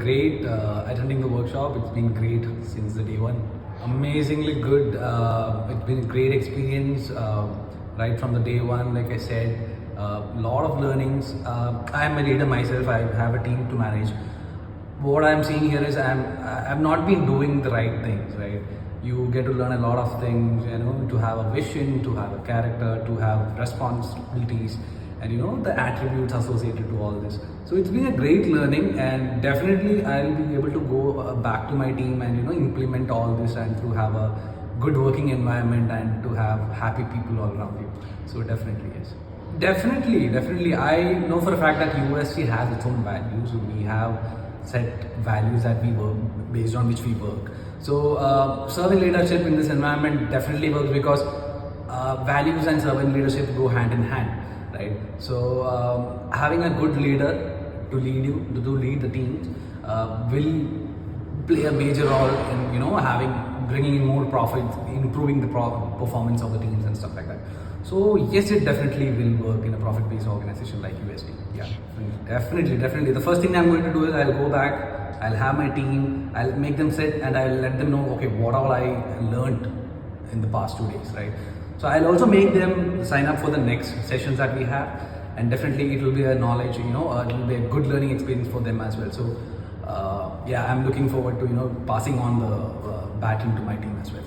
great attending the workshop. It's been great since the day one. Amazingly good. It's been a great experience right from the day one. Like I said, lot of learnings. I'm a leader myself. I have a team to manage. What I'm seeing here is I've not been doing the right things, right? You get to learn a lot of things, you know, to have a vision, to have a character, to have responsibilities, and you know the attributes associated to all this. So it's been a great learning, and definitely I'll be able to go back to my team and you know implement all this and to have a good working environment and to have happy people all around you. So definitely yes. Definitely. I know for a fact that USC has its own values. We have set values that we work based on which we work. So servant leadership in this environment definitely works because values and servant leadership go hand in hand, right? So having a good leader to lead you, to lead the team, will play a major role in you know bringing in more profits, improving the performance of the teams and stuff like that. So yes, it definitely will work in a profit-based organization like USD. Yeah, definitely. The first thing I'm going to do is I'll go back, I'll have my team, I'll make them sit and I'll let them know, okay, what all I learned in the past 2 days, right? So I'll also make them sign up for the next sessions that we have, and definitely it will be a knowledge, you know, it will be a good learning experience for them as well. So yeah, I'm looking forward to, you know, passing on the baton to my team as well.